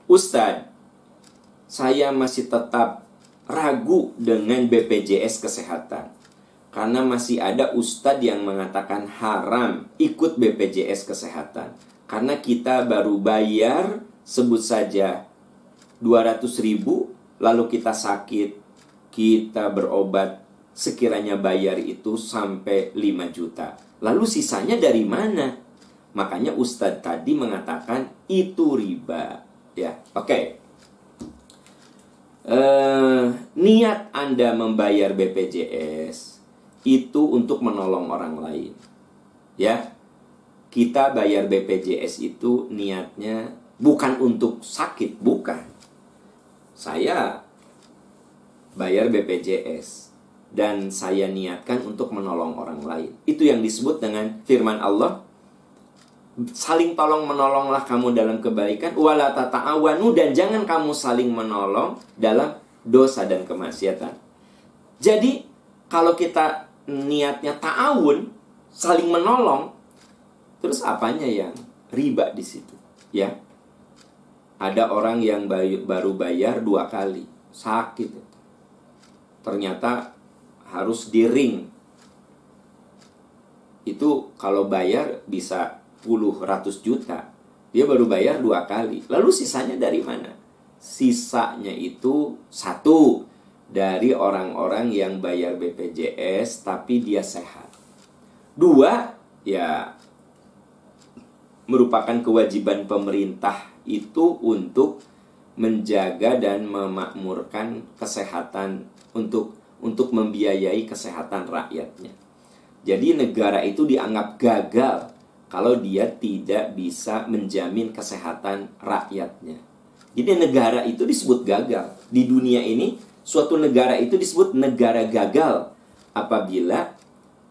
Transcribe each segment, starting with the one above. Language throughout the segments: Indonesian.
Ustadz, saya masih tetap ragu dengan BPJS Kesehatan. Karena masih ada ustadz yang mengatakan haram ikut BPJS Kesehatan. Karena kita baru bayar, sebut saja 200.000, lalu kita sakit, kita berobat, sekiranya bayar itu sampai 5 juta. Lalu sisanya dari mana? Makanya ustadz tadi mengatakan itu riba. Ya, oke. Niat Anda membayar BPJS itu untuk menolong orang lain. Ya. Kita bayar BPJS itu niatnya bukan untuk sakit, bukan. Saya bayar BPJS dan saya niatkan untuk menolong orang lain. Itu yang disebut dengan firman Allah, saling tolong menolonglah kamu dalam kebaikan, wala tata'awanu, dan jangan kamu saling menolong dalam dosa dan kemaksiatan. Jadi kalau kita niatnya ta'awun, saling menolong, terus apanya yang riba di situ? Ya, ada orang yang baru bayar 2 kali, sakit, ternyata harus di ring. Itu kalau bayar bisa puluh ratus juta. Dia baru bayar 2 kali. Lalu sisanya dari mana? Sisanya itu 1 dari orang-orang yang bayar BPJS tapi dia sehat. 2, ya merupakan kewajiban pemerintah itu untuk menjaga dan memakmurkan kesehatan, untuk membiayai kesehatan rakyatnya. Jadi negara itu dianggap gagal kalau dia tidak bisa menjamin kesehatan rakyatnya. Jadi negara itu disebut gagal. Di dunia ini, suatu negara itu disebut negara gagal apabila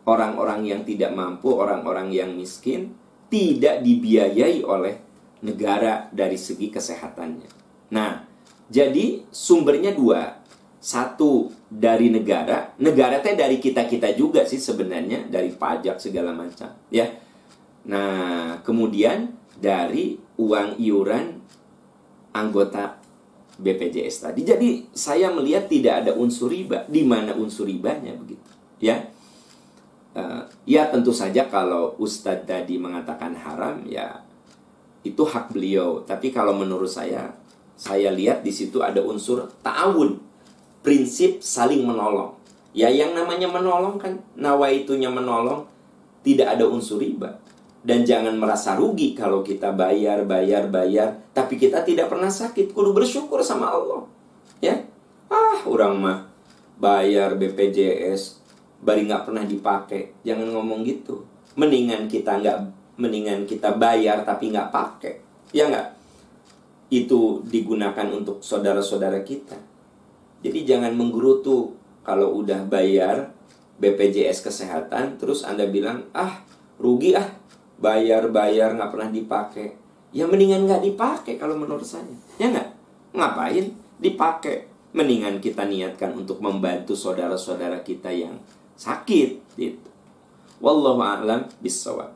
orang-orang yang tidak mampu, orang-orang yang miskin, tidak dibiayai oleh negara dari segi kesehatannya. Nah, jadi sumbernya 2. 1 dari negara teh dari kita-kita juga sih sebenarnya, dari pajak segala macam, ya. Nah, kemudian dari uang iuran anggota BPJS tadi. Jadi saya melihat tidak ada unsur riba. Di mana unsur ribanya begitu, ya? Ya tentu saja kalau Ustadz tadi mengatakan haram, ya itu hak beliau. Tapi kalau menurut saya lihat di situ ada unsur ta'awun, prinsip saling menolong. Ya yang namanya menolong kan, nawaitunya menolong, tidak ada unsur riba. Dan jangan merasa rugi kalau kita bayar, tapi kita tidak pernah sakit. Kudu bersyukur sama Allah. Ya, orang mah bayar BPJS, bari nggak pernah dipakai. Jangan ngomong gitu. Mendingan kita bayar tapi nggak pakai. Ya nggak? Itu digunakan untuk saudara-saudara kita. Jadi jangan menggerutu kalau udah bayar BPJS Kesehatan, terus Anda bilang, rugi bayar nggak pernah dipakai. Ya mendingan nggak dipakai kalau menurut saya. Ya nggak? Ngapain dipakai? Mendingan kita niatkan untuk membantu saudara-saudara kita yang sakit gitu. Wallahu a'lam bishawab.